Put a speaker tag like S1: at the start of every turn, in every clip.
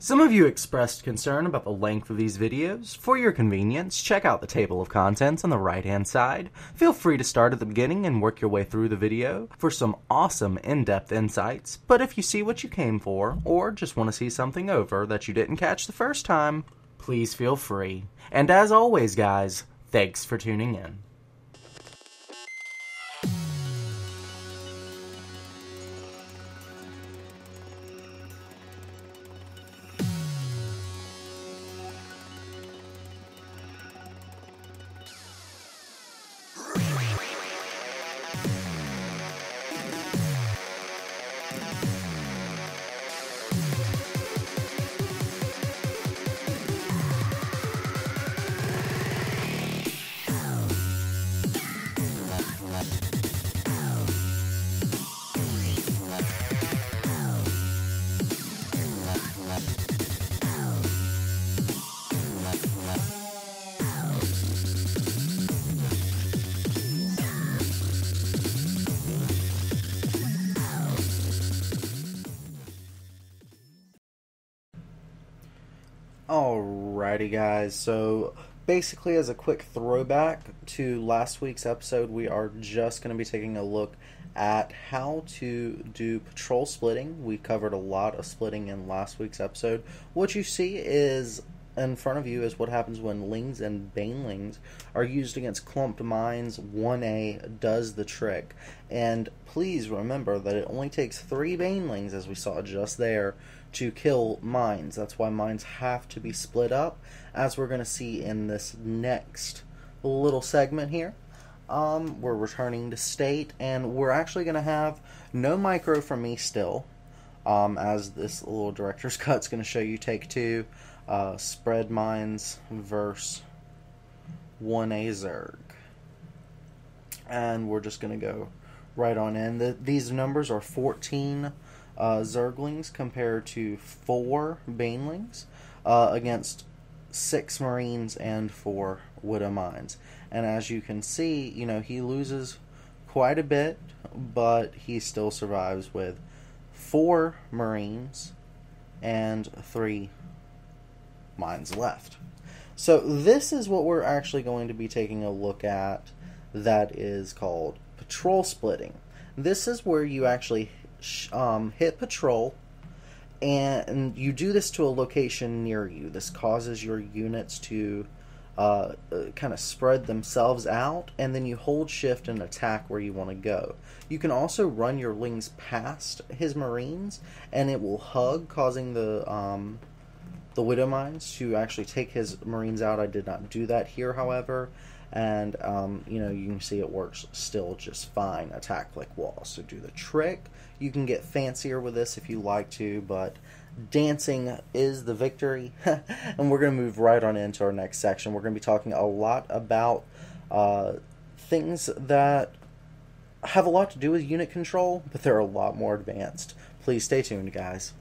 S1: Some of you expressed concern about the length of these videos. For your convenience, check out the table of contents on the right-hand side. Feel free to start at the beginning and work your way through the video for some awesome in-depth insights. But if you see what you came for, or just want to see something over that you didn't catch the first time, please feel free. And as always, guys, thanks for tuning in. Alrighty guys, so basically as a quick throwback to last week's episode, we are just going to be taking a look at how to do patrol splitting. We covered a lot of splitting in last week's episode. What you see is in front of you is what happens when lings and banelings are used against clumped mines. 1A does the trick. And please remember that it only takes 3 banelings, as we saw just there, to kill mines. That's why mines have to be split up, as we're going to see in this next little segment here. We're returning to state, and we're actually going to have no micro from me still, as this little director's cut's going to show you take 2 spread mines versus 1A Zerg. And we're just going to go right on in. These numbers are 14 Zerglings compared to 4 Banelings against 6 Marines and 4 Widow Mines. And as you can see, you know, he loses quite a bit, but he still survives with 4 Marines and 3 Mines left. So this is what we're actually going to be taking a look at, that is called patrol splitting. This is where you actually hit patrol, and you do this to a location near you. This causes your units to kind of spread themselves out, and then you hold shift and attack where you want to go. You can also run your lings past his marines, and it will hug, causing the Widow Mines to actually take his marines out. I did not do that here, however. And, you know, you can see it works still just fine. Attack like walls. So do the trick. You can get fancier with this if you like to, but dancing is the victory. And we're going to move right on into our next section. We're going to be talking a lot about things that have a lot to do with unit control, but they're a lot more advanced. Please stay tuned, guys.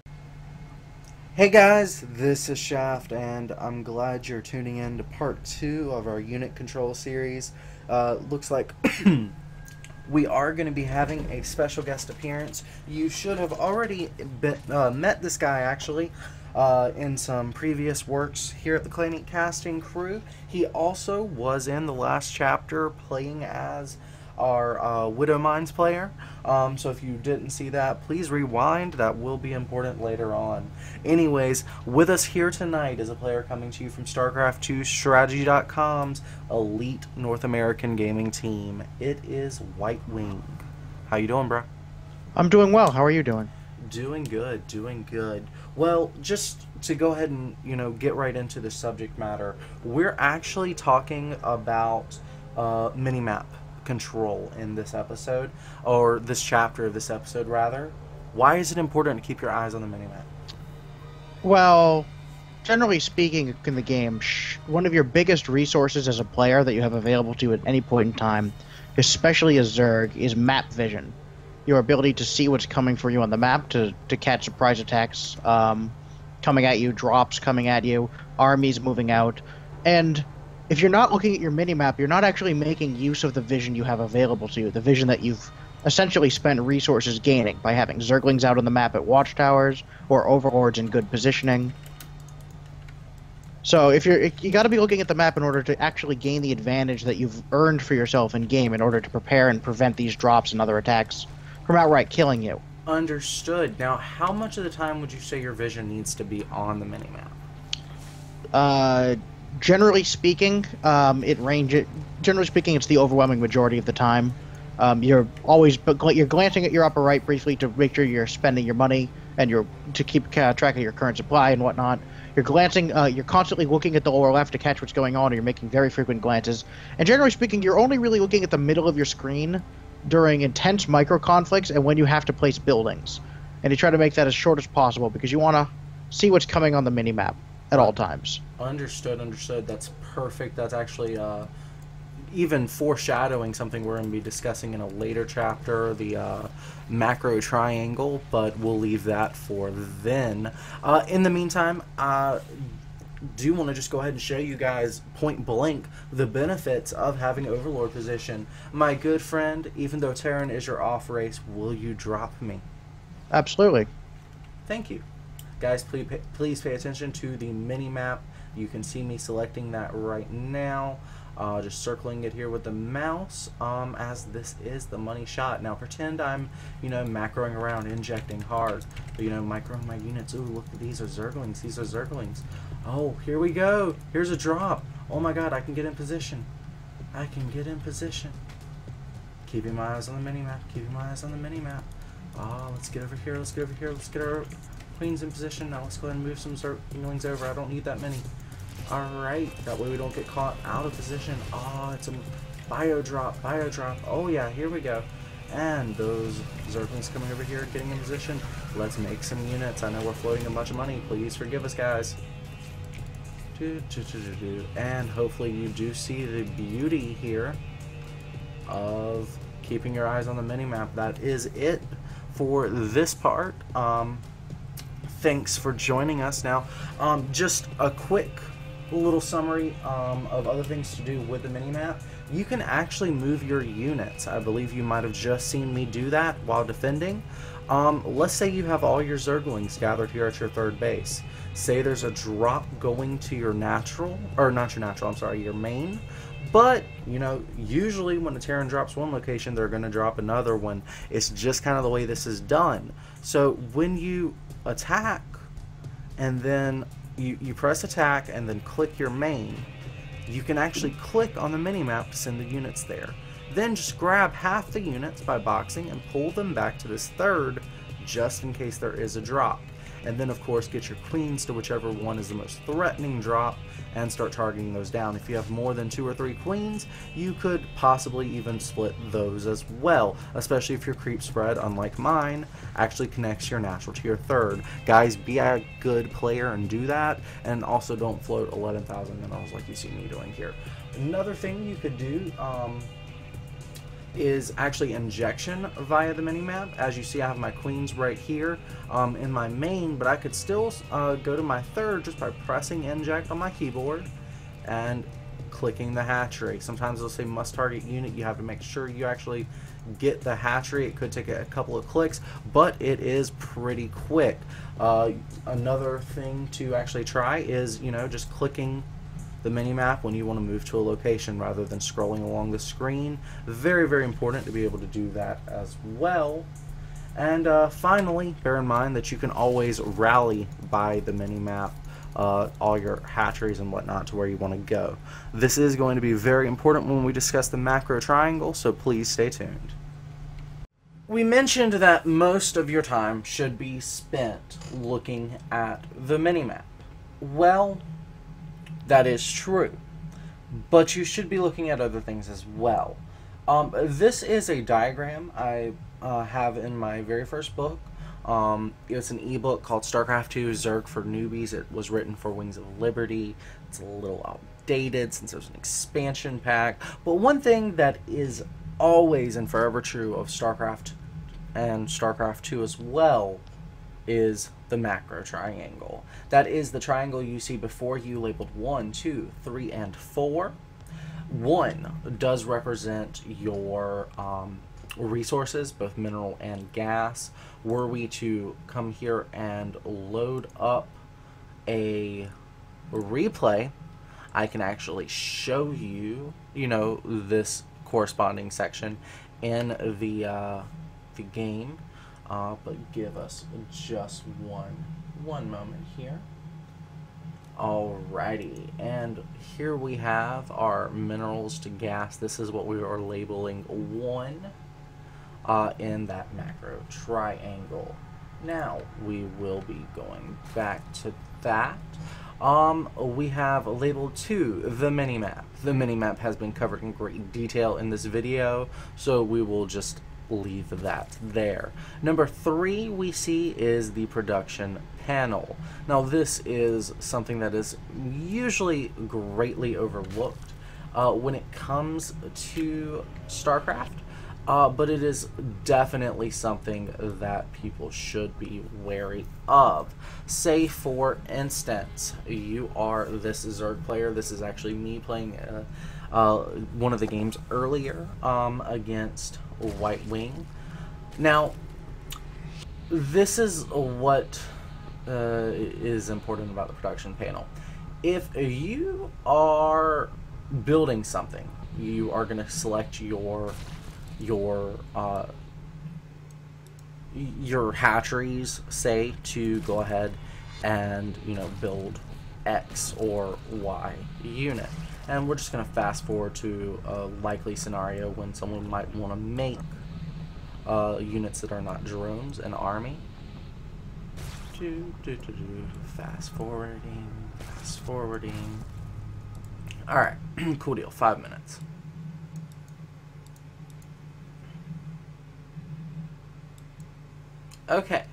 S1: Hey guys, this is Shaft, and I'm glad you're tuning in to part 2 of our unit control series. Looks like we are going to be having a special guest appearance. You should have already met this guy, actually, in some previous works here at the Claymate Casting crew. He also was in the last chapter playing as our Widow Mines player. So if you didn't see that, please rewind. That will be important later on. Anyways, with us here tonight is a player coming to you from Starcraft 2 Strategy.com's elite North American gaming team. It is White Wing. How you doing, bro?
S2: I'm doing well. How are you doing?
S1: Doing good, doing good. Well, just to go ahead and, you know, get right into the subject matter, we're actually talking about minimap control in this episode, or this chapter of this episode rather. Why is it important to keep your eyes on the minimap?
S2: Well, generally speaking in the game, one of your biggest resources as a player that you have available to you at any point in time, especially as Zerg, is map vision. Your ability to see what's coming for you on the map, to catch surprise attacks coming at you, drops coming at you, armies moving out. And if you're not looking at your minimap, you're not actually making use of the vision you have available to you, the vision that you've essentially spent resources gaining by having Zerglings out on the map at watchtowers, or overlords in good positioning. So you got to be looking at the map in order to actually gain the advantage that you've earned for yourself in game in order to prepare and prevent these drops and other attacks from outright killing you.
S1: Understood. Now, how much of the time would you say your vision needs to be on the minimap?
S2: Uh, Generally speaking, it ranges. Generally speaking, it's the overwhelming majority of the time. You're glancing at your upper right briefly to make sure you're spending your money and to keep track of your current supply and whatnot. You're glancing. You're constantly looking at the lower left to catch what's going on, or you're making very frequent glances. And generally speaking, you're only really looking at the middle of your screen during intense micro conflicts and when you have to place buildings. And you try to make that as short as possible because you want to see what's coming on the minimap at all times.
S1: Understood, understood. That's perfect. That's actually even foreshadowing something we're going to be discussing in a later chapter, the macro triangle, but we'll leave that for then. In the meantime, do want to just go ahead and show you guys point blank the benefits of having Overlord position. My good friend, even though Terran is your off race, will you drop me?
S2: Absolutely.
S1: Thank you. Guys, please pay attention to the mini-map. You can see me selecting that right now. Just circling it here with the mouse, as this is the money shot. Now pretend I'm, macroing around, injecting hard, microing my units. Ooh, look, these are Zerglings. These are Zerglings. Oh, here we go. Here's a drop. Oh my god, I can get in position. I can get in position. Keeping my eyes on the mini-map. Keeping my eyes on the mini-map. Let's get over here. Let's get over here. Let's get our queens in position. Now let's go ahead and move some Zerglings over. I don't need that many. Alright, that way we don't get caught out of position. It's a bio drop. Oh yeah, here we go. And those Zerglings coming over here, getting in position. Let's make some units. I know we're floating a bunch of money. Please forgive us, guys. And hopefully you do see the beauty here of keeping your eyes on the minimap. That is it for this part. Thanks for joining us. Now, just a quick little summary of other things to do with the minimap. You can actually move your units. I believe you might have just seen me do that while defending. Let's say you have all your Zerglings gathered here at your third base. Say there's a drop going to your natural, or not your natural, I'm sorry, your main. But, usually when a Terran drops one location, they're going to drop another one. It's just kind of the way this is done. So when you attack, and then you press attack and then click your main, you can actually click on the minimap to send the units there. Then just grab half the units by boxing and pull them back to this third, just in case there is a drop. And then of course get your queens to whichever one is the most threatening drop and start targeting those down. If you have more than 2 or 3 queens, you could possibly even split those as well, especially if your creep spread, unlike mine, actually connects your natural to your third. Guys, be a good player and do that, and also don't float 11,000 minerals like you see me doing here. Another thing you could do is actually injection via the minimap. As you see, I have my queens right here in my main, but I could still go to my third just by pressing inject on my keyboard and clicking the hatchery. Sometimes it'll say must target unit. You have to make sure you actually get the hatchery. It could take a couple of clicks, but it is pretty quick. Another thing to actually try is, just clicking the minimap when you want to move to a location rather than scrolling along the screen. Very, very important to be able to do that as well. And finally, bear in mind that you can always rally by the minimap all your hatcheries and whatnot to where you want to go. This is going to be very important when we discuss the macro triangle, so please stay tuned. We mentioned that most of your time should be spent looking at the minimap. Well, that is true, but you should be looking at other things as well. This is a diagram I have in my very first book. It's an ebook called Starcraft 2 Zerg for Newbies. It was written for Wings of Liberty. It's a little outdated since there's an expansion pack, but one thing that is always and forever true of StarCraft and StarCraft 2 as well is the macro triangle. That is the triangle you see before you labeled 1, 2, 3, and 4. 1 does represent your resources, both mineral and gas. Were we to come here and load up a replay, I can actually show you, this corresponding section in the game. But give us just one moment here. Alrighty, and here we have our minerals to gas. This is what we are labeling 1 in that macro triangle. Now we will be going back to that. We have label 2, the minimap. The minimap has been covered in great detail in this video, so we will just leave that there. Number 3 we see is the production panel. Now this is something that is usually greatly overlooked when it comes to StarCraft, but it is definitely something that people should be wary of. Say for instance, you are this Zerg player. This is actually me playing one of the games earlier against White Wing. Now, this is what is important about the production panel. If you are building something, you are going to select your hatcheries, say, to go ahead and build X or Y unit. And we're just going to fast forward to a likely scenario when someone might want to make units that are not drones an army. Fast forwarding. Alright, cool deal, 5 minutes. Okay,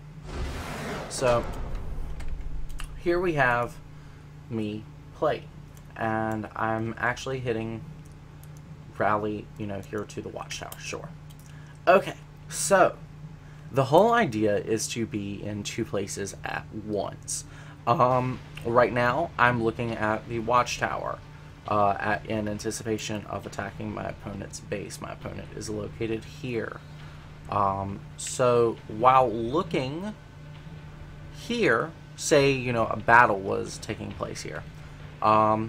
S1: so here we have me play, and I'm actually hitting rally, here to the watchtower, sure. Okay, so the whole idea is to be in 2 places at once. Right now, I'm looking at the watchtower in anticipation of attacking my opponent's base. My opponent is located here. So while looking here, say, a battle was taking place here. A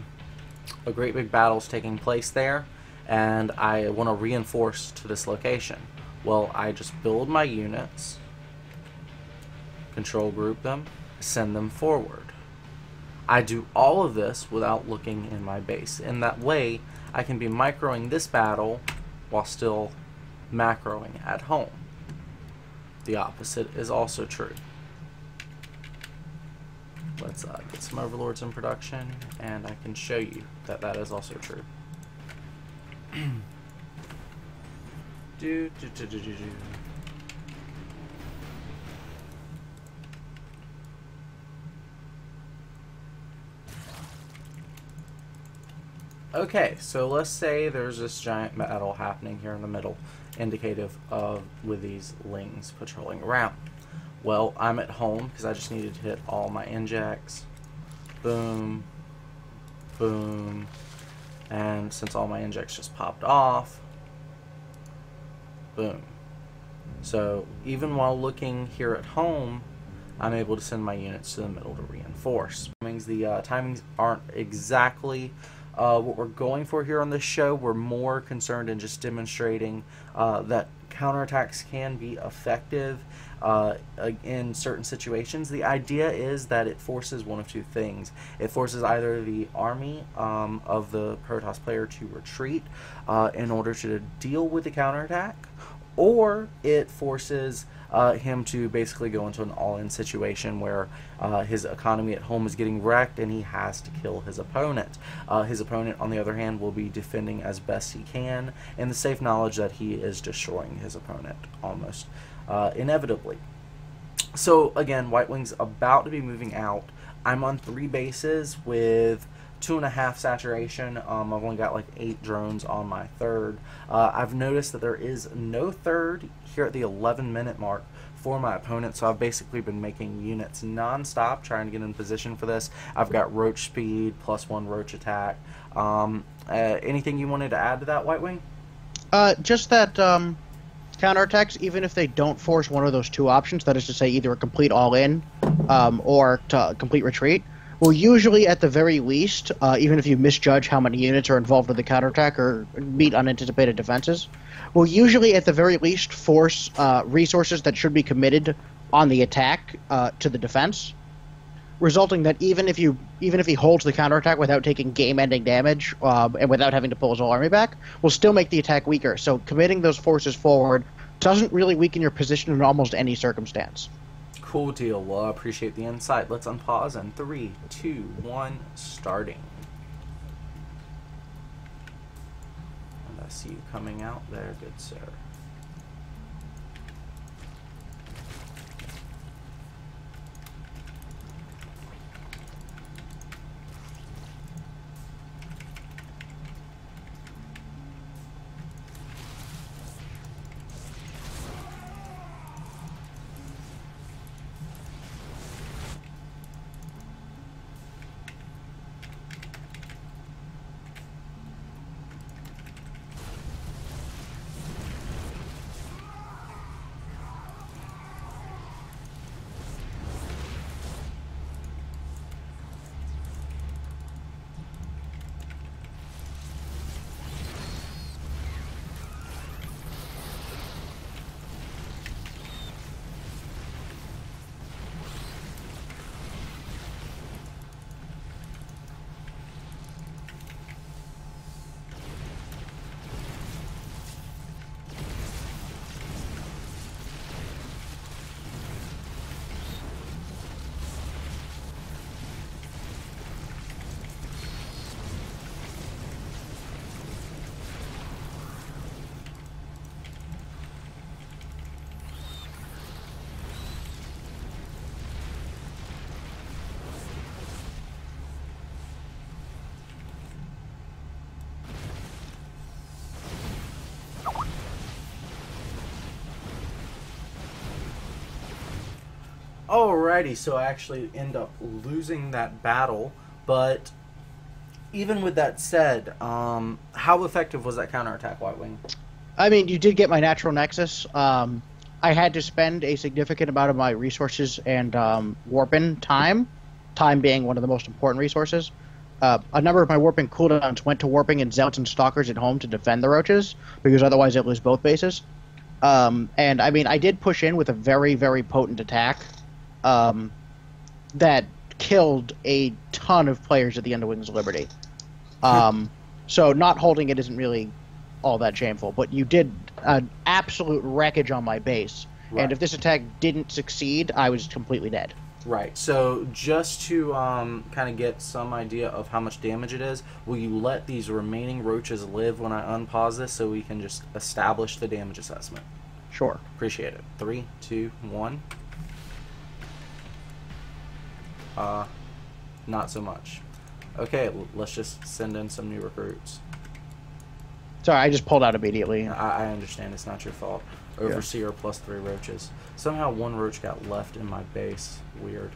S1: great big battle is taking place there, and I want to reinforce to this location. Well, I just build my units, control group them, send them forward. I do all of this without looking in my base. In that way, I can be microing this battle while still macroing at home. The opposite is also true. Let's get some overlords in production, and I can show you that that is also true. Okay, so let's say there's this giant battle happening here in the middle, indicative of with these lings patrolling around. Well, I'm at home because I just needed to hit all my injects. Boom, boom, and since all my injects just popped off, boom. So even while looking here at home, I'm able to send my units to the middle to reinforce. The timings aren't exactly what we're going for here on this show. We're more concerned in just demonstrating that counterattacks can be effective in certain situations. The idea is that it forces one of 2 things. It forces either the army of the Protoss player to retreat in order to deal with the counterattack, or it forces him to basically go into an all-in situation where his economy at home is getting wrecked and he has to kill his opponent. His opponent, on the other hand, will be defending as best he can in the safe knowledge that he is destroying his opponent almost inevitably. So again, White Wing's about to be moving out. I'm on 3 bases with 2.5 saturation. I've only got like 8 drones on my 3rd. I've noticed that there is no 3rd here at the 11-minute mark for my opponent, so I've basically been making units non-stop trying to get in position for this. I've got roach speed, +1 roach attack. Anything you wanted to add to that, White Wing?
S2: Just that counterattacks, even if they don't force one of those 2 options, that is to say either a complete all-in or to complete retreat, Well, usually at the very least, even if you misjudge how many units are involved with the counterattack or meet unanticipated defenses, will usually at the very least force resources that should be committed on the attack to the defense, resulting that even if he holds the counterattack without taking game-ending damage and without having to pull his whole army back, will still make the attack weaker. So committing those forces forward doesn't really weaken your position in almost any circumstance.
S1: Cool deal. Well, I appreciate the insight. Let's unpause in 3, 2, 1, starting. And I see you coming out there, good sir. Alrighty, so I actually end up losing that battle, but even with that said, how effective was that counterattack, White Wing?
S2: I mean, you did get my natural nexus. I had to spend a significant amount of my resources and warping time being one of the most important resources. A number of my warping cooldowns went to warping and zealots and stalkers at home to defend the roaches, because otherwise it lose both bases. And I mean, I did push in with a very, very potent attack that killed a ton of players at the end of Wings of Liberty. So not holding it isn't really all that shameful, but you did an absolute wreckage on my base. Right. And if this attack didn't succeed, I was completely dead.
S1: Right. So just to kind of get some idea of how much damage it is, will you let these remaining roaches live when I unpause this so we can just establish the damage assessment?
S2: Sure.
S1: Appreciate it. 3, 2, 1. Not so much. Okay, let's just send in some new recruits.
S2: Sorry, I just pulled out immediately.
S1: I understand, it's not your fault. Overseer, yeah. Plus 3 roaches. Somehow one roach got left in my base. Weird.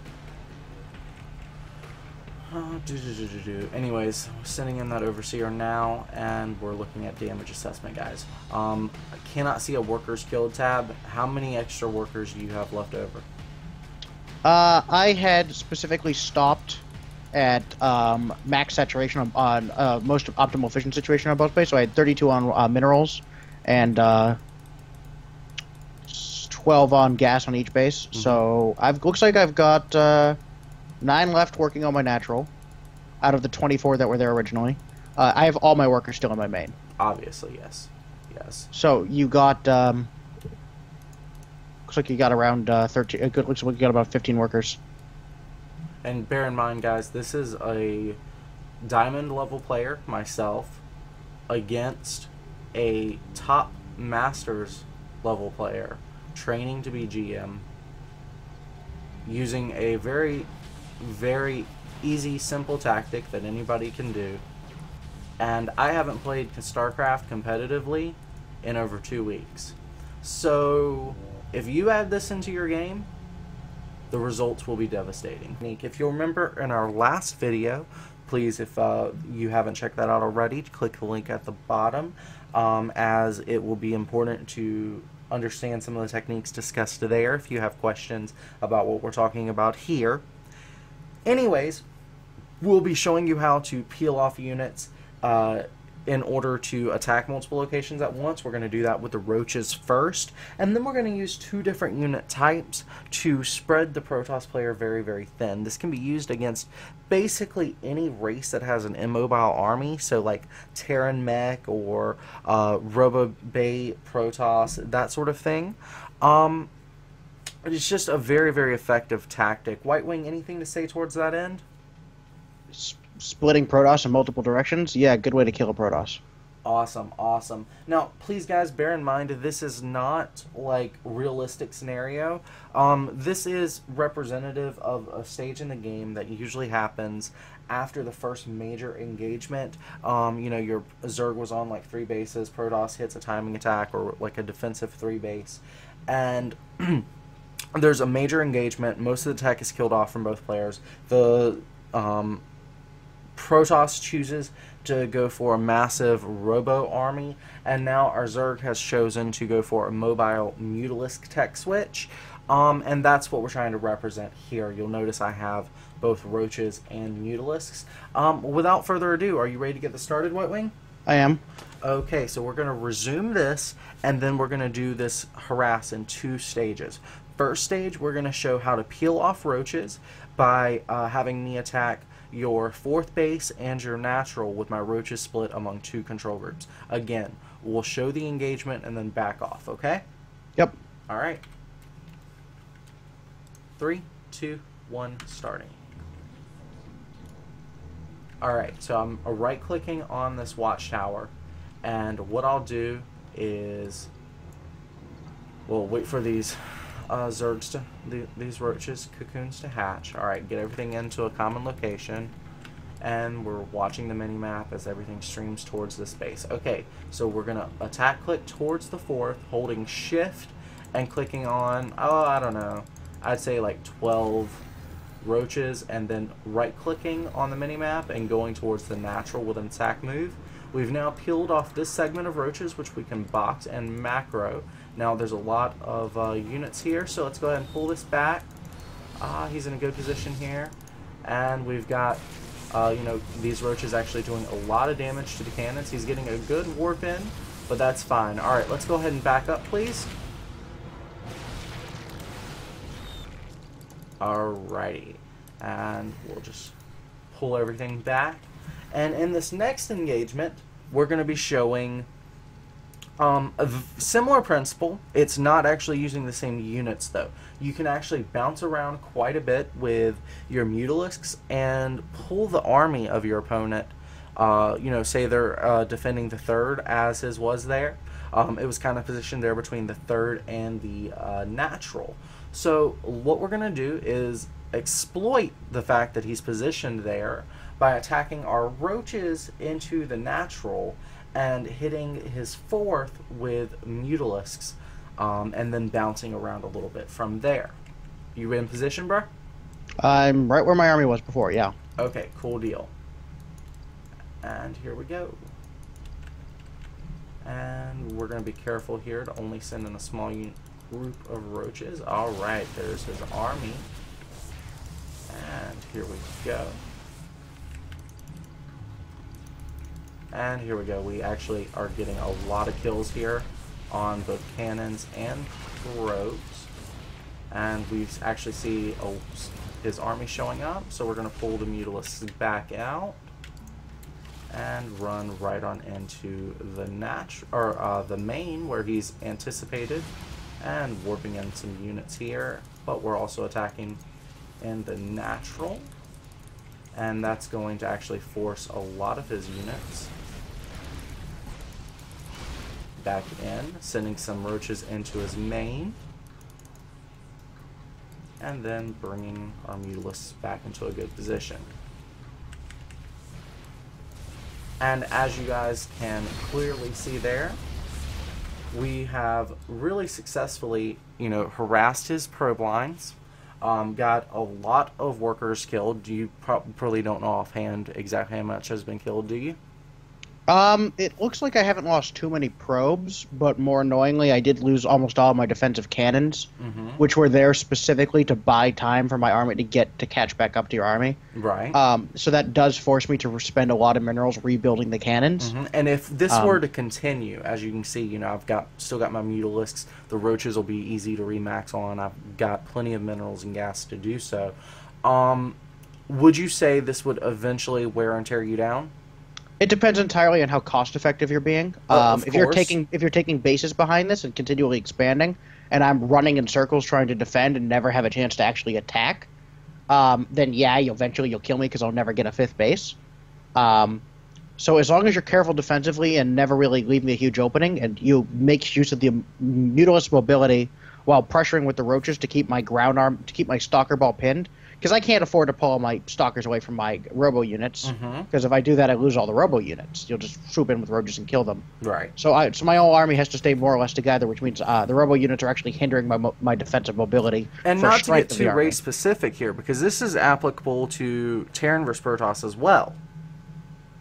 S1: Anyways, sending in that Overseer now, and we're looking at damage assessment, guys. I cannot see a workers killed tab. How many extra workers do you have left over?
S2: I had specifically stopped at max saturation on most optimal fission situation on both bases, so I had 32 on minerals and 12 on gas on each base. Mm-hmm. So looks like I've got 9 left working on my natural out of the 24 that were there originally. I have all my workers still in my main.
S1: Obviously, yes. Yes.
S2: So you got looks like you got around 13. Looks like you got about 15 workers.
S1: And bear in mind, guys, this is a diamond level player, myself, against a top masters level player training to be GM, using a very, very easy, simple tactic that anybody can do. And I haven't played Starcraft competitively in over 2 weeks. So if you add this into your game, the results will be devastating. If you'll remember in our last video, please, if you haven't checked that out already, click the link at the bottom, as it will be important to understand some of the techniques discussed there if you have questions about what we're talking about here. Anyways, We'll be showing you how to peel off units in order to attack multiple locations at once. We're going to do that with the roaches first, and then we're going to use 2 different unit types to spread the Protoss player very, very thin. This can be used against basically any race that has an immobile army, so like Terran Mech or Robo-Bay Protoss, that sort of thing. It's just a very, very effective tactic. White Wing, anything to say towards that end?
S2: Splitting Protoss in multiple directions? Yeah, good way to kill a Protoss.
S1: Awesome, awesome. Now, please, guys, bear in mind this is not like realistic scenario. This is representative of a stage in the game that usually happens after the first major engagement. You know, your Zerg was on like 3 bases, Protoss hits a timing attack or like a defensive 3 base, and there's a major engagement. Most of the tech is killed off from both players. The Protoss chooses to go for a massive robo army, and now our Zerg has chosen to go for a mobile Mutalisk tech switch, and that's what we're trying to represent here. You'll notice I have both roaches and Mutalisks. Without further ado, are you ready to get this started, White Wing?
S2: I am.
S1: Okay, so we're going to resume this, and then we're going to do this harass in 2 stages. First stage, we're going to show how to peel off roaches by having me attack your 4th base and your natural with my roaches split among 2 control groups. Again, we'll show the engagement and then back off, okay?
S2: Yep.
S1: Alright. 3, 2, 1, starting. Alright, so I'm right-clicking on this watchtower, and what I'll do is we'll wait for these Zergs to, these roaches, cocoons to hatch. Alright, get everything into a common location, and we're watching the mini-map as everything streams towards this base. Okay, so we're going to attack click towards the 4th, holding shift and clicking on, I don't know, I'd say like 12 roaches, and then right-clicking on the mini-map and going towards the natural with an attack move. We've now peeled off this segment of roaches, which we can box and macro. Now there's a lot of units here, so let's go ahead and pull this back. He's in a good position here, and we've got you know, these roaches actually doing a lot of damage to the cannons. He's getting a good warp in, but that's fine. Alright, let's go ahead and back up, please. Alrighty, and we'll just pull everything back. And in this next engagement, we're going to be showing a similar principle. It's not actually using the same units, though. You can actually bounce around quite a bit with your Mutalisks and pull the army of your opponent. You know, say they're defending the 3rd, as his was there. It was kind of positioned there between the 3rd and the natural. So what we're going to do is exploit the fact that he's positioned there by attacking our roaches into the natural and hitting his 4th with Mutalisks, and then bouncing around a little bit from there. You in position, bruh?
S2: I'm right where my army was before, yeah.
S1: Okay, cool deal. And here we go. And we're going to be careful here to only send in a small group of roaches. Alright, there's his army. And here we go. And here we go. We actually are getting a lot of kills here on both cannons and rogues. And we actually see his army showing up. So we're going to pull the Mutalisks back out and run right on into the the main, where he's anticipated, and warping in some units here. But we're also attacking in the natural, and that's going to actually force a lot of his units back in, sending some roaches into his main, and then bringing our Mutalisks back into a good position. And as you guys can clearly see there, we have really successfully, you know, harassed his probe lines, got a lot of workers killed. You probably don't know offhand exactly how much has been killed, do you?
S2: It looks like I haven't lost too many probes, but more annoyingly, I did lose almost all of my defensive cannons,
S1: Mm-hmm.
S2: which were there specifically to buy time for my army to catch back up to your army.
S1: Right.
S2: So that does force me to spend a lot of minerals rebuilding the cannons.
S1: Mm-hmm. And if this were
S2: Um,
S1: to continue, as you can see, I've still got my mutalisks. The roaches will be easy to remax on. I've got plenty of minerals and gas to do so. Um, would you say this would eventually wear and tear you down?
S2: It depends entirely on how cost effective you're being.
S1: Of
S2: If you're
S1: course.
S2: taking bases behind this and continually expanding, and I'm running in circles trying to defend and never have a chance to actually attack, then yeah, you'll kill me because I'll never get a fifth base. Um, so as long as you're careful defensively and never really leave me a huge opening, and you make use of the Mutalist mobility while pressuring with the roaches to keep my ground arm to keep my stalker ball pinned, because I can't afford to pull all my stalkers away from my robo units.
S1: Mm-hmm.
S2: Because if I do that, I lose all the robo units. You'll just swoop in with roaches and kill them.
S1: Right.
S2: So my whole army has to stay more or less together, which means the robo units are actually hindering my defensive mobility.
S1: And
S2: for
S1: not to
S2: strength
S1: get
S2: of the
S1: too
S2: army.
S1: race specific here, because this is applicable to Terran versus Protoss as well.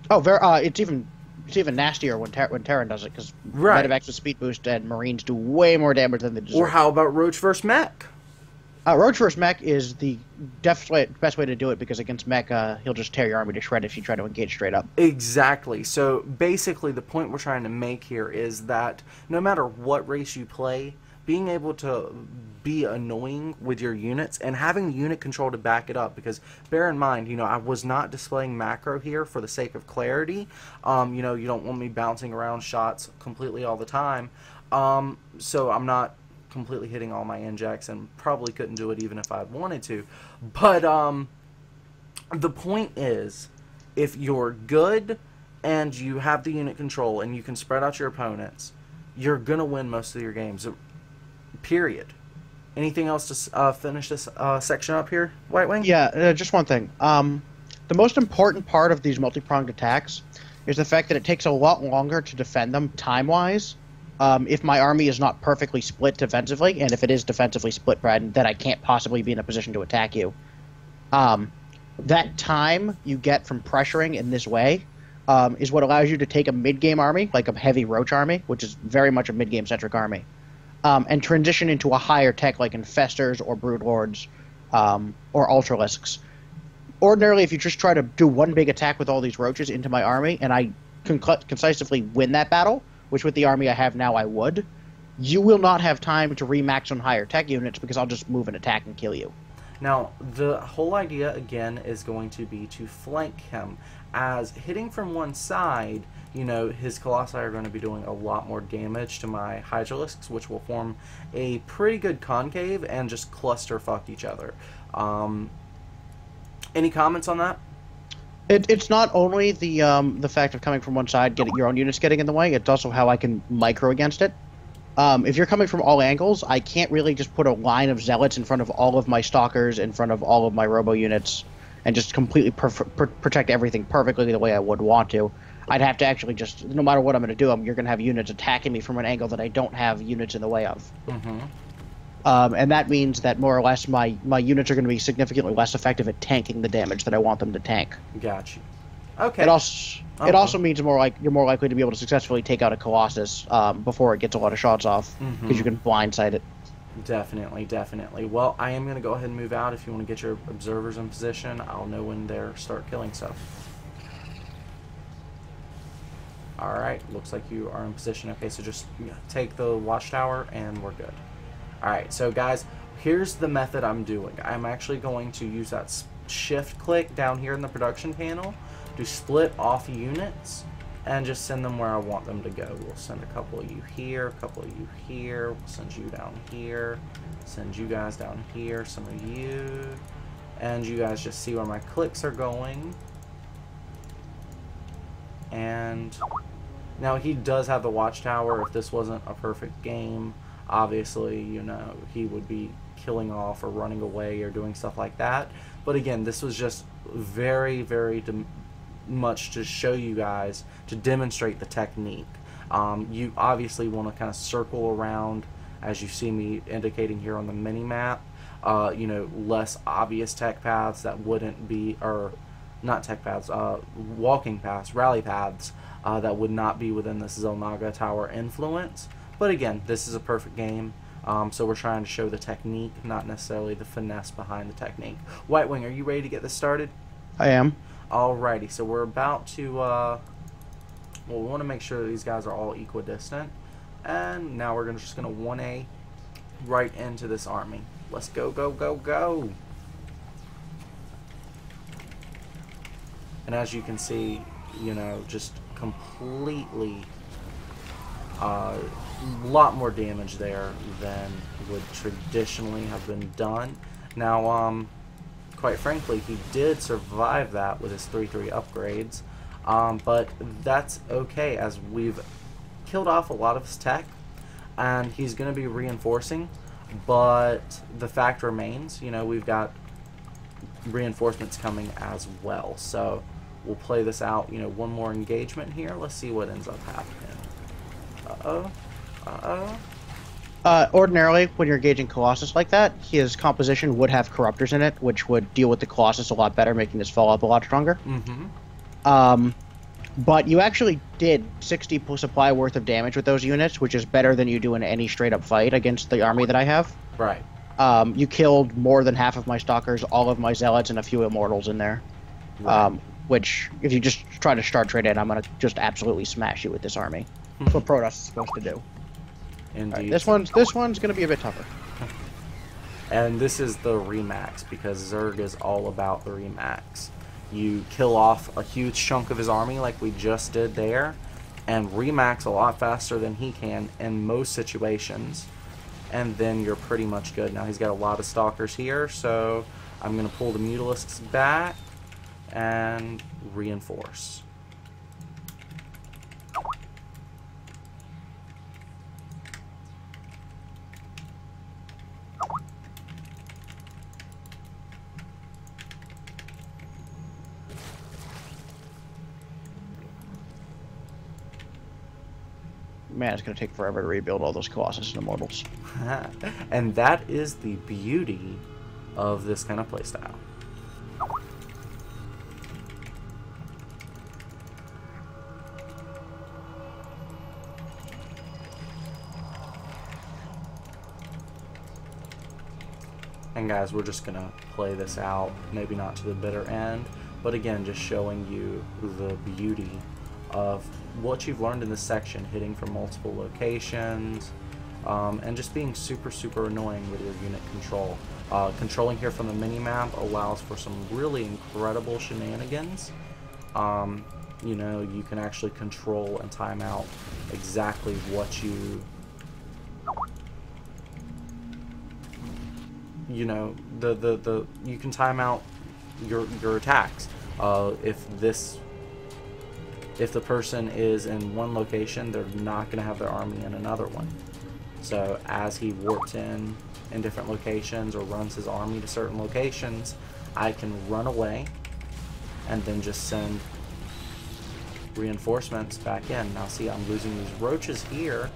S2: Oh, it's even nastier when Terran does it because
S1: Right.
S2: Medivacs with speed boost and Marines do way more damage than they deserve.
S1: Or how about Roach versus Mech?
S2: Roach vs. Mech is the best way to do it because against Mech, he'll just tear your army to shred if you try to engage straight up.
S1: Exactly. So basically, the point we're trying to make here is that no matter what race you play, being able to be annoying with your units and having the unit control to back it up. Because bear in mind, I was not displaying macro here for the sake of clarity. You don't want me bouncing around shots completely all the time. So I'm not completely hitting all my injects and probably couldn't do it even if I wanted to. But the point is, if you're good and you have the unit control and you can spread out your opponents, you're going to win most of your games. Period. Anything else to finish this section up here, White Wing?
S2: Yeah, just one thing. The most important part of these multi-pronged attacks is the fact that it takes a lot longer to defend them time-wise. If my army is not perfectly split defensively, and if it is defensively split, Brad, then I can't possibly be in a position to attack you. That time you get from pressuring in this way is what allows you to take a mid-game army, like a heavy roach army, which is very much a mid-game centric army, and transition into a higher tech like Infestors or Broodlords or Ultralisks. Ordinarily, if you just try to do one big attack with all these roaches into my army, and I concisively win that battle, which with the army I have now I would, you will not have time to remax on higher tech units because I'll just move and attack and kill you.
S1: Now, the whole idea, again, is going to be to flank him, as hitting from one side, his Colossi are going to be doing a lot more damage to my Hydralisks, which will form a pretty good concave and just clusterfuck each other. Any comments on that?
S2: It's not only the fact of coming from one side, getting your own units getting in the way, it's also how I can micro against it. If you're coming from all angles, I can't really just put a line of zealots in front of all of my stalkers, in front of all of my robo units, and just completely protect everything perfectly the way I would want to. I'd have to actually just, no matter what I'm going to do, you're going to have units attacking me from an angle that I don't have units in the way of.
S1: Mm-hmm.
S2: And that means that more or less my units are going to be significantly less effective at tanking the damage that I want them to tank.
S1: Got you. Okay.
S2: It also means you're more likely to be able to successfully take out a Colossus before it gets a lot of shots off, because you can blindside it.
S1: Definitely, definitely. Well, I am going to go ahead and move out. If you want to get your observers in position, I'll know when they start killing stuff. Alright, looks like you are in position. Okay, so just take the watchtower and we're good. Alright, so guys, here's the method I'm doing. I'm actually going to use that shift click down here in the production panel to split off units and just send them where I want them to go. We'll send a couple of you here, a couple of you here, we'll send you down here, send you guys down here, some of you, and you guys just see where my clicks are going. And now he does have the watchtower. If this wasn't a perfect game, obviously, he would be killing off or running away or doing stuff like that. But again, this was just very, very much to show you guys, to demonstrate the technique. You obviously want to kind of circle around, as you see me indicating here on the mini map, less obvious tech paths that wouldn't be, or not tech paths, walking paths, rally paths, that would not be within this Zelnaga Tower influence. But again, this is a perfect game, so we're trying to show the technique, not necessarily the finesse behind the technique. White Wing, are you ready to get this started?
S2: I am.
S1: Alrighty, so we're about to, well, we want to make sure that these guys are all equidistant. And now we're just going to 1A right into this army. Let's go, go, go, go! And as you can see, you know, just completely a lot more damage there than would traditionally have been done. Now, quite frankly, he did survive that with his 3-3 upgrades, but that's okay, as we've killed off a lot of his tech, and he's going to be reinforcing, but the fact remains, you know, we've got reinforcements coming as well, so we'll play this out, you know, one more engagement here. Let's see what ends up happening. Uh-oh. Uh-oh.
S2: Ordinarily, when you're engaging Colossus like that, his composition would have Corruptors in it, which would deal with the Colossus a lot better, making this follow-up a lot stronger. But you actually did 60 supply worth of damage with those units, which is better than you do in any straight-up fight against the army that I have.
S1: Right.
S2: You killed more than half of my Stalkers, all of my Zealots, and a few Immortals in there. Right. Which, if you just try to start trade in, I'm going to just absolutely smash you with this army. That's what Protoss is supposed to do.
S1: Indeed.
S2: Right, this one's going to be a bit tougher.
S1: And this is the Remax, because Zerg is all about the Remax. You kill off a huge chunk of his army like we just did there, and Remax a lot faster than he can in most situations, and then you're pretty much good. Now he's got a lot of Stalkers here, so I'm going to pull the Mutalisks back and reinforce.
S2: Man, it's going to take forever to rebuild all those Colossus and Immortals.
S1: And that is the beauty of this kind of playstyle. And guys, we're just gonna play this out, maybe not to the bitter end, but again, just showing you the beauty of what you've learned in this section, hitting from multiple locations, and just being super annoying with your unit control. Controlling here from the mini-map allows for some really incredible shenanigans. You know, you can actually control and time out exactly what you know, you can time out your attacks. If the person is in one location, they're not going to have their army in another one. So as he warps in different locations or runs his army to certain locations, I can run away and then just send reinforcements back in. Now see, I'm losing these roaches here,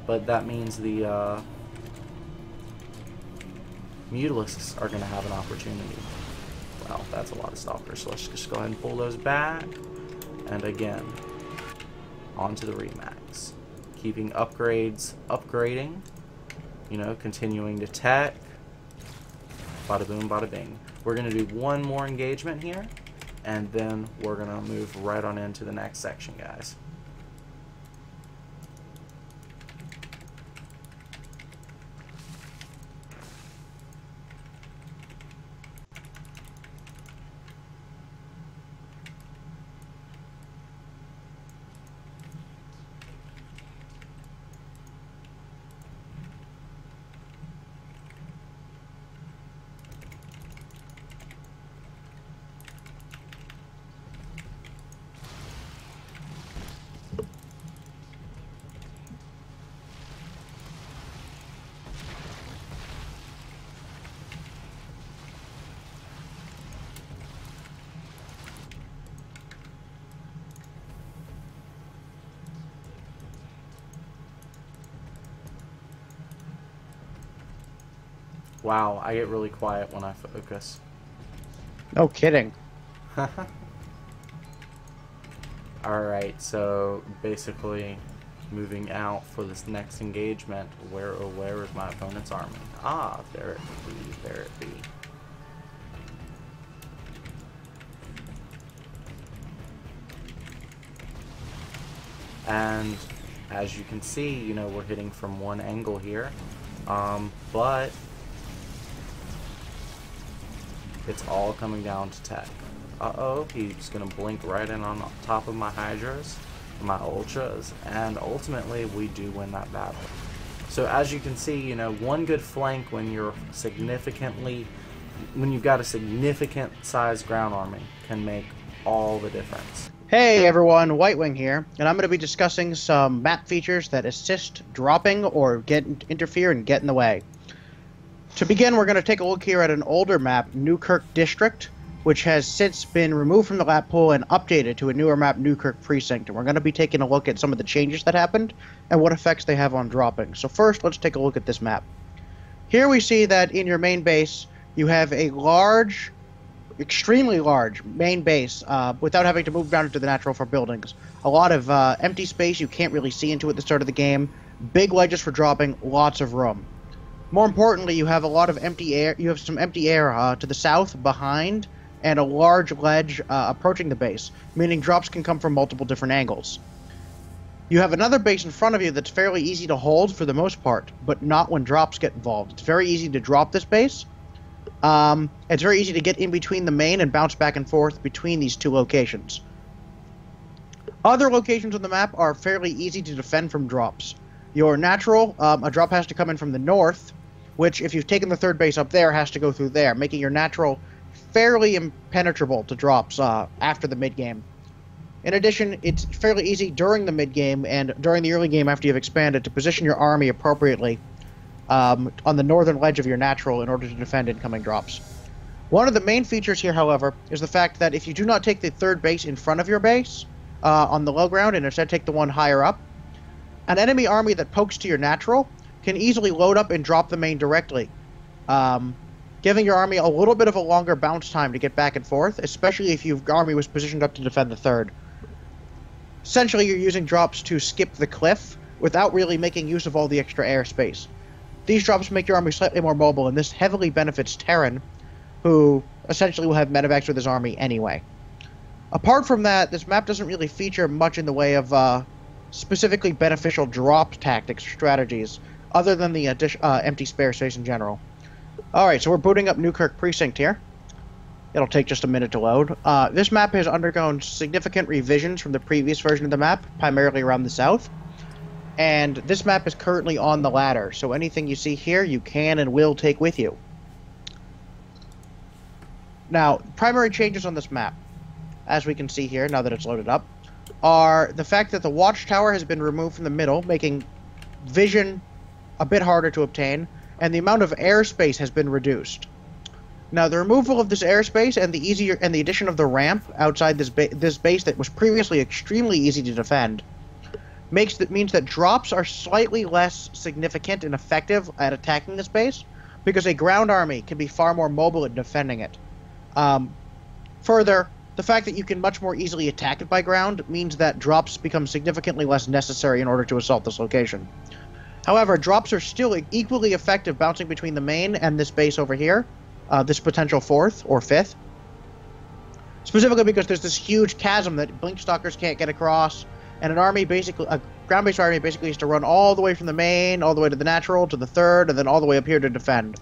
S1: but that means the Mutalisks are going to have an opportunity. Well, that's a lot of Stalkers, so let's just go ahead and pull those back. And again, onto the Remax. Keeping upgrades upgrading, you know, continuing to tech. Bada boom, bada bing. We're going to do one more engagement here, and then we're going to move right on into the next section, guys. Wow, I get really quiet when I focus.
S2: No kidding.
S1: Alright, so basically moving out for this next engagement. Where is my opponent's army? Ah, there it be, there it be. And as you can see, you know, we're hitting from one angle here, but it's all coming down to tech. Uh-oh, he's gonna blink right in on top of my Hydras, my Ultras, and ultimately we do win that battle. So as you can see, you know, one good flank when you've got a significant size ground army can make all the difference.
S2: Hey everyone, White Wing here, and I'm going to be discussing some map features that assist dropping or interfere and get in the way. To begin, we're going to take a look here at an older map, Newkirk District, which has since been removed from the map pool and updated to a newer map, Newkirk Precinct. And we're going to be taking a look at some of the changes that happened and what effects they have on dropping. So first, let's take a look at this map. Here we see that in your main base, you have a large, extremely large main base without having to move down into the natural for buildings. A lot of empty space you can't really see into at the start of the game. Big ledges for dropping, lots of room. More importantly, you have a lot of empty air. You have some empty air to the south, behind, and a large ledge approaching the base, meaning drops can come from multiple different angles. You have another base in front of you that's fairly easy to hold for the most part, but not when drops get involved. It's very easy to drop this base. It's very easy to get in between the main and bounce back and forth between these two locations. Other locations on the map are fairly easy to defend from drops. Your natural, a drop has to come in from the north, which if you've taken the third base up there, has to go through there, making your natural fairly impenetrable to drops after the mid-game. In addition, it's fairly easy during the mid-game and during the early game after you've expanded to position your army appropriately on the northern ledge of your natural in order to defend incoming drops. One of the main features here, however, is the fact that if you do not take the third base in front of your base on the low ground and instead take the one higher up, an enemy army that pokes to your natural can easily load up and drop the main directly, giving your army a little bit of a longer bounce time to get back and forth, especially if your army was positioned up to defend the third. Essentially, you're using drops to skip the cliff without really making use of all the extra airspace. These drops make your army slightly more mobile, and this heavily benefits Terran, who essentially will have medevacs with his army anyway. Apart from that, this map doesn't really feature much in the way of specifically beneficial drop tactics or strategies, other than the empty spare space in general. Alright, so we're booting up Newkirk Precinct here. It'll take just a minute to load. This map has undergone significant revisions from the previous version of the map, primarily around the south. And this map is currently on the ladder, so anything you see here, you can and will take with you. Now, primary changes on this map, as we can see here, now that it's loaded up, are the fact that the watchtower has been removed from the middle, making vision a bit harder to obtain, and the amount of airspace has been reduced. Now, the removal of this airspace and the addition of the ramp outside this base that was previously extremely easy to defend means that drops are slightly less significant and effective at attacking this base, because a ground army can be far more mobile in defending it. Further, the fact that you can much more easily attack it by ground means that drops become significantly less necessary in order to assault this location. However, drops are still equally effective bouncing between the main and this base over here, this potential fourth or fifth. Specifically because there's this huge chasm that Blinkstalkers can't get across, and a ground-based army basically has to run all the way from the main, all the way to the natural, to the third, and then all the way up here to defend.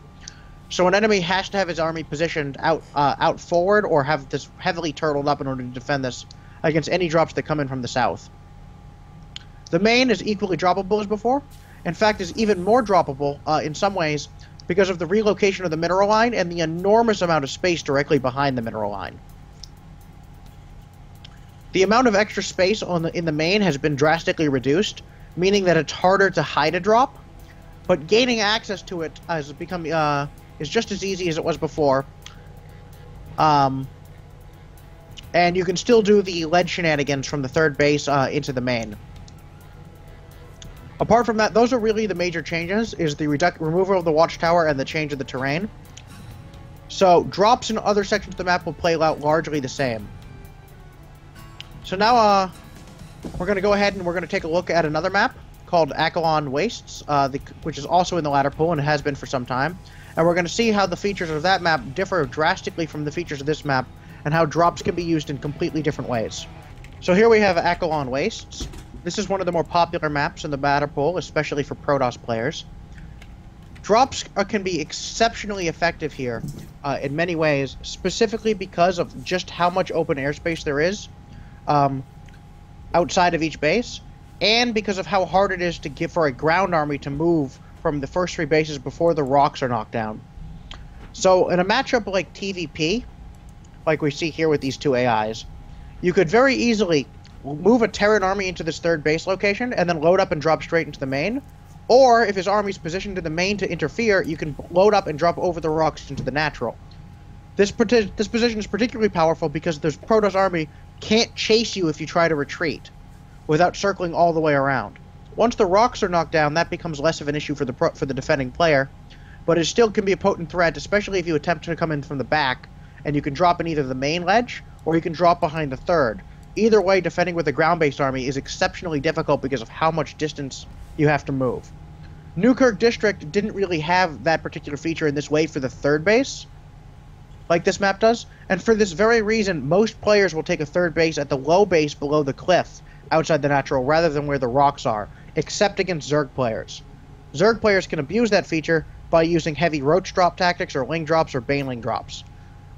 S2: So an enemy has to have his army positioned out forward, or have this heavily turtled up in order to defend this against any drops that come in from the south. The main is equally droppable as before. In fact, is even more droppable in some ways because of the relocation of the mineral line and the enormous amount of space directly behind the mineral line. The amount of extra space in the main has been drastically reduced, meaning that it's harder to hide a drop, but gaining access to it has become is just as easy as it was before. And you can still do the lead shenanigans from the third base into the main. Apart from that, those are really the major changes, is the removal of the watchtower and the change of the terrain. So, drops in other sections of the map will play out largely the same. So now, We're going to go ahead and we're going to take a look at another map called Akalon Wastes, which is also in the ladder pool and has been for some time. And we're going to see how the features of that map differ drastically from the features of this map, and how drops can be used in completely different ways. So here we have Akalon Wastes. This is one of the more popular maps in the ladder pool, especially for Protoss players. Drops can be exceptionally effective here in many ways, specifically because of just how much open airspace there is outside of each base, and because of how hard it is to get for a ground army to move from the first 3 bases before the rocks are knocked down. So in a matchup like TVP, like we see here with these 2 AIs, you could very easily move a Terran army into this 3rd base location and then load up and drop straight into the main. Or if his army's positioned in the main to interfere, you can load up and drop over the rocks into the natural. This position is particularly powerful because the Protoss army can't chase you if you try to retreat without circling all the way around. Once the rocks are knocked down, that becomes less of an issue for the defending player, but it still can be a potent threat, especially if you attempt to come in from the back, and you can drop in either the main ledge or you can drop behind the 3rd. Either way, defending with a ground-based army is exceptionally difficult because of how much distance you have to move. Newkirk District didn't really have that particular feature in this way for the 3rd base, like this map does, and for this very reason, most players will take a 3rd base at the low base below the cliff outside the natural rather than where the rocks are, except against Zerg players. Zerg players can abuse that feature by using heavy roach drop tactics or ling drops or baneling drops,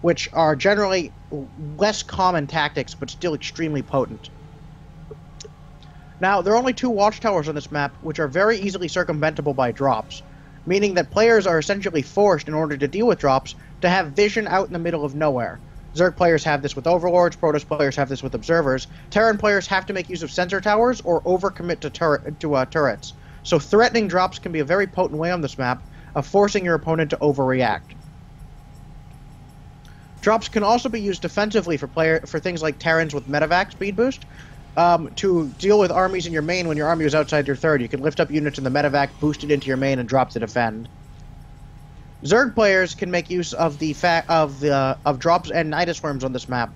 S2: which are generally less common tactics but still extremely potent. Now, there are only 2 watchtowers on this map, which are very easily circumventable by drops, meaning that players are essentially forced, in order to deal with drops, to have vision out in the middle of nowhere. Zerg players have this with Overlords, Protoss players have this with Observers, Terran players have to make use of sensor towers or overcommit to turrets. So threatening drops can be a very potent way on this map of forcing your opponent to overreact. Drops can also be used defensively for things like Terrans with medevac speed boost, to deal with armies in your main when your army is outside your 3rd. You can lift up units in the medevac, boost it into your main, and drop to defend. Zerg players can make use of drops and Nidus worms on this map,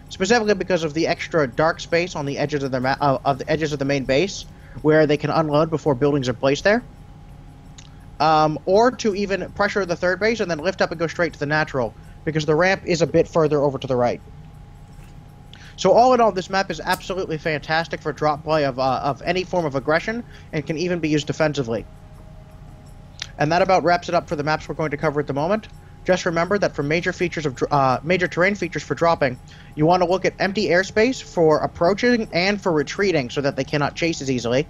S2: specifically because of the extra dark space on the edges of the main base, where they can unload before buildings are placed there, or to even pressure the 3rd base and then lift up and go straight to the natural, because the ramp is a bit further over to the right. So all in all, this map is absolutely fantastic for drop play of any form of aggression, and can even be used defensively. And that about wraps it up for the maps we're going to cover at the moment. Just remember that for major terrain features for dropping, you want to look at empty airspace for approaching and for retreating so that they cannot chase as easily.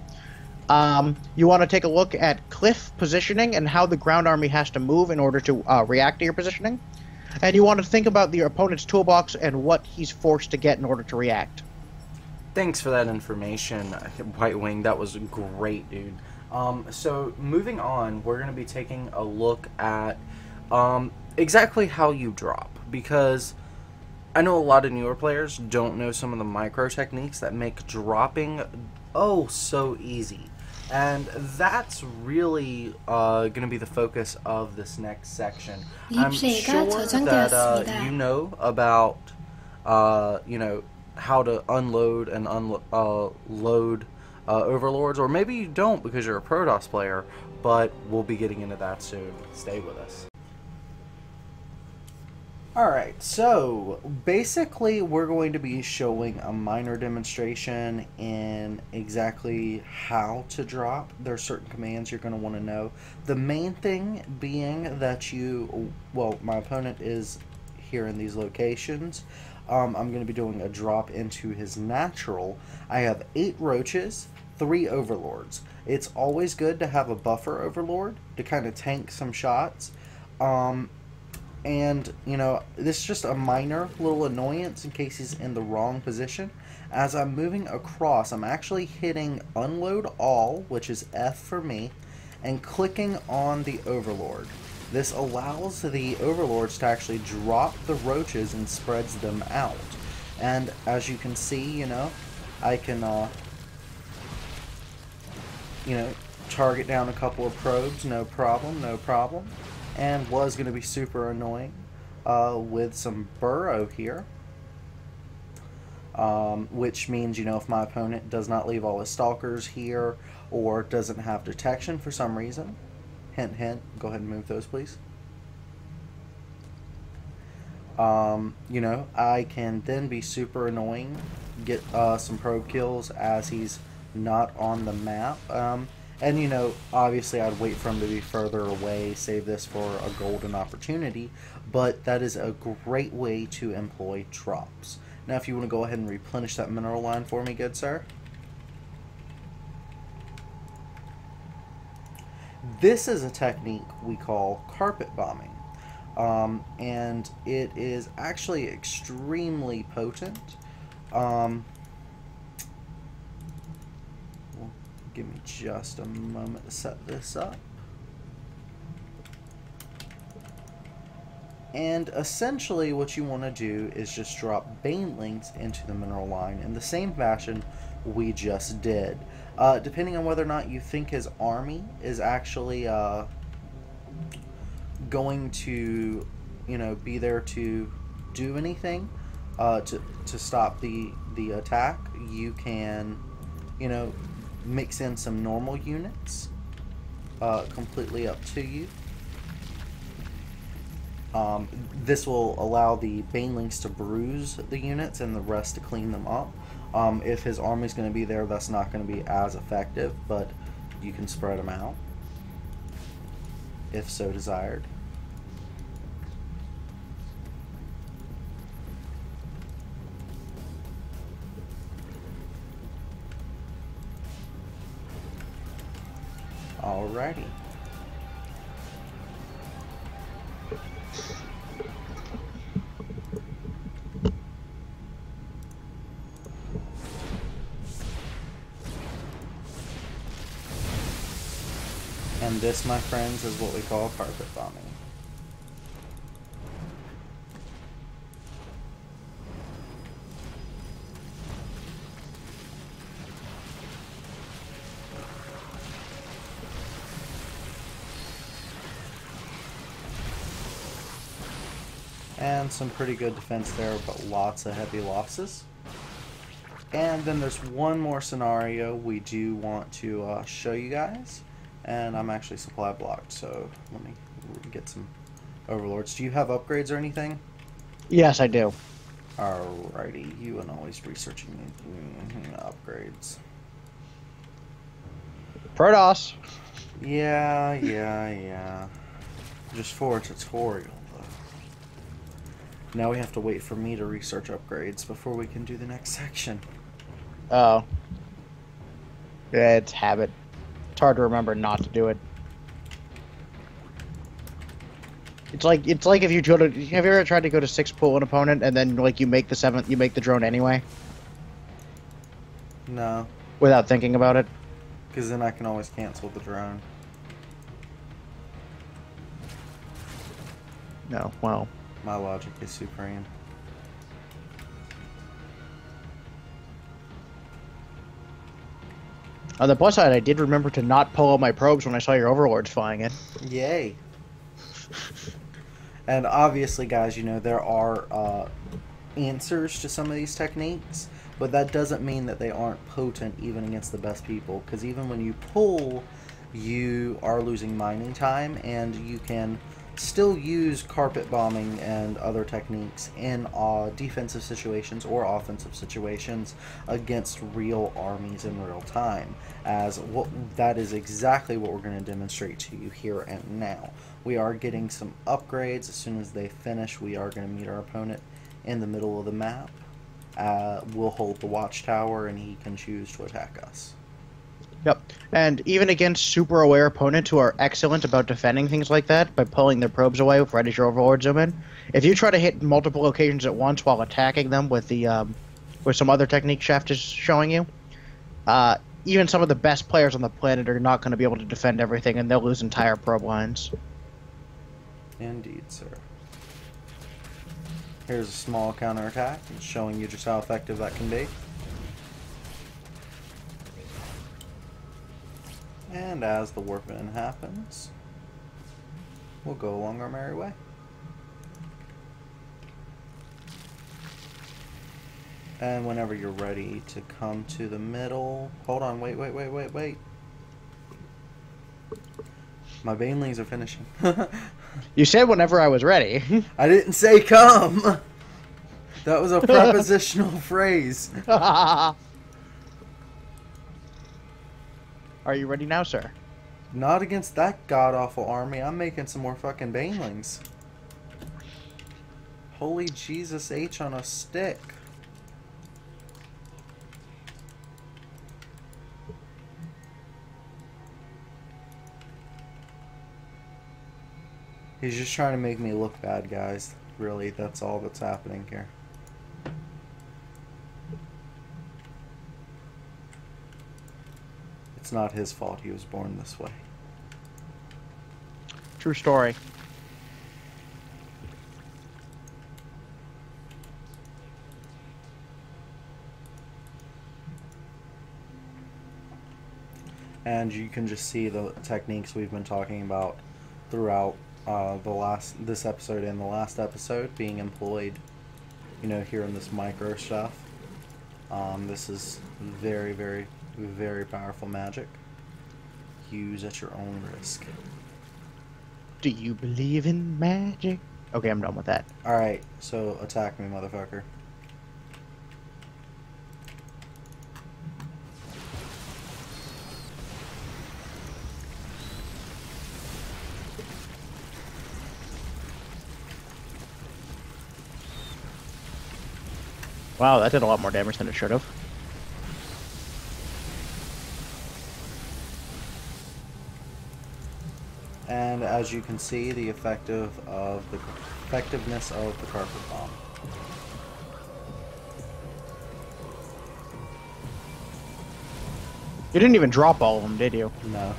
S2: You want to take a look at cliff positioning and how the ground army has to move in order to react to your positioning. And you want to think about your opponent's toolbox and what he's forced to get in order to react.
S1: Thanks for that information, White Wing. That was great, dude. So moving on, we're going to be taking a look at exactly how you drop, because I know a lot of newer players don't know some of the micro techniques that make dropping so easy. And that's really going to be the focus of this next section. I'm sure that you know about how to unload and load Overlords, or maybe you don't because you're a Protoss player, but we'll be getting into that soon. Stay with us. Alright, so basically we're going to be showing a minor demonstration in exactly how to drop. There are certain commands you're going to want to know. The main thing being that my opponent is here in these locations. I'm going to be doing a drop into his natural. I have 8 roaches, 3 overlords. It's always good to have a buffer overlord to kind of tank some shots. And, this is just a minor little annoyance in case he's in the wrong position. As I'm moving across, I'm actually hitting unload all, which is F for me, and clicking on the overlord. This allows the overlords to actually drop the roaches and spreads them out. And as you can see, I can, target down a couple of probes, no problem. And was going to be super annoying with some burrow here. which means, you know, if my opponent does not leave all his stalkers here or doesn't have detection for some reason, hint, hint, go ahead and move those, please. You know, I can then be super annoying, get some probe kills as he's not on the map. And, you know, obviously I'd wait for him to be further away, save this for a golden opportunity, but that is a great way to employ drops. Now, if you want to go ahead and replenish that mineral line for me, good sir. This is a technique we call carpet bombing. And it is actually extremely potent. Give me just a moment to set this up. And essentially what you want to do is just drop banelings into the mineral line in the same fashion we just did. Depending on whether or not you think his army is actually going to, you know, be there to do anything to stop the attack, you can, you know, mix in some normal units. Completely up to you. This will allow the banelings to bruise the units and the rest to clean them up. If his army's going to be there, that's not going to be as effective, but you can spread them out if so desired. Alrighty. And this, my friends, is what we call carpet bombing. And some pretty good defense there, but lots of heavy losses. And then there's one more scenario we do want to show you guys. And I'm actually supply blocked, so let me get some overlords. Do you have upgrades or anything?
S2: Yes, I do.
S1: Alrighty, you and always researching upgrades.
S2: Protoss.
S1: Yeah. Just for a tutorial, though. Now we have to wait for me to research upgrades before we can do the next section.
S2: Oh. Yeah, it's habit. It's hard to remember not to do it. It's like if you go to, have you ever tried to go to 6-pool an opponent and then like you make the 7th, you make the drone anyway?
S1: No.
S2: Without thinking about it?
S1: Because then I can always cancel the drone.
S2: No, well.
S1: My logic is supreme.
S2: On the plus side, I did remember to not pull out my probes when I saw your overlords flying in.
S1: Yay. And obviously, guys, you know, there are answers to some of these techniques, but that doesn't mean that they aren't potent even against the best people, because even when you pull, you are losing mining time, and you can still use carpet bombing and other techniques in defensive situations or offensive situations against real armies in real time, as that is exactly what we're going to demonstrate to you here and now. We are getting some upgrades. As soon as they finish, we are going to meet our opponent in the middle of the map. We'll hold the watchtower and he can choose to attack us.
S2: Yep, and even against super aware opponents who are excellent about defending things like that by pulling their probes away right as your overlord zoom in, if you try to hit multiple locations at once while attacking them with the with some other technique Shaft is showing you, even some of the best players on the planet are not going to be able to defend everything, and they'll lose entire probe lines.
S1: Indeed, sir. Here's a small counterattack, showing you just how effective that can be. And as the warp-in happens, we'll go along our merry way. And whenever you're ready to come to the middle... Hold on, wait. My banelings are finishing.
S2: You said whenever I was ready.
S1: I didn't say come! That was a prepositional phrase.
S2: Are you ready now, sir?
S1: Not against that god-awful army. I'm making some more fucking banelings. Holy Jesus H on a stick. He's just trying to make me look bad, guys. Really, that's all that's happening here. It's not his fault he was born this way.
S2: True story.
S1: And you can just see the techniques we've been talking about throughout this episode and the last episode being employed, you know, here in this micro stuff. This is very, very, very powerful magic. Use at your own risk.
S2: Do you believe in magic? Okay, I'm done with that.
S1: Alright, so attack me, motherfucker.
S2: Wow, that did a lot more damage than it should have.
S1: And as you can see, the effectiveness of the carpet bomb.
S2: You didn't even drop all of them, did you?
S1: No.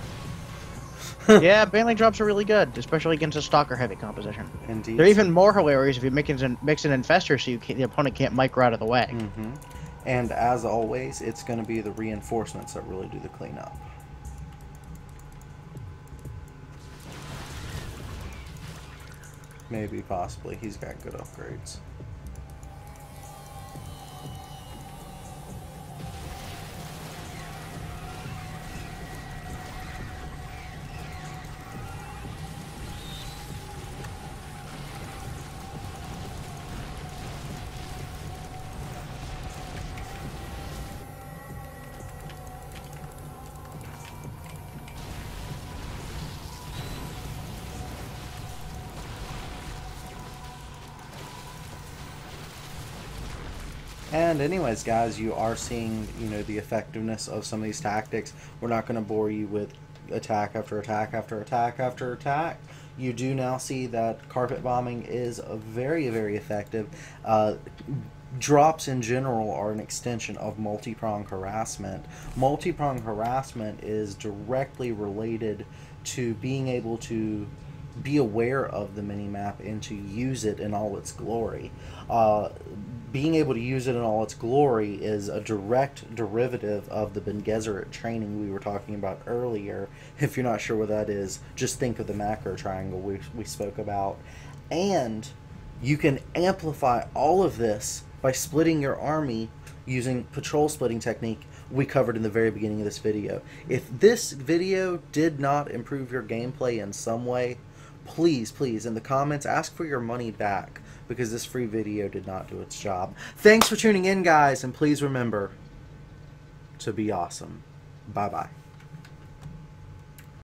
S2: Yeah, baneling drops are really good, especially against a stalker heavy composition.
S1: Indeed.
S2: They're even more hilarious if you mix an infestor so the opponent can't micro out of the way.
S1: Mm-hmm. And as always, it's going to be the reinforcements that really do the cleanup. Maybe, possibly. He's got good upgrades. And anyways, guys, you are seeing, you know, the effectiveness of some of these tactics. We're not going to bore you with attack after attack after attack after attack. You do now see that carpet bombing is a very, very effective. Drops in general are an extension of multi-pronged harassment. Multi-pronged harassment is directly related to being able to be aware of the mini-map and to use it in all its glory. Being able to use it in all its glory is a direct derivative of the Ben Gesserit training we were talking about earlier. If you're not sure what that is, just think of the macro triangle we spoke about. And you can amplify all of this by splitting your army using patrol splitting technique we covered in the very beginning of this video. If this video did not improve your gameplay in some way, please, in the comments, ask for your money back, because this free video did not do its job. Thanks for tuning in, guys, and please remember to be awesome. Bye-bye.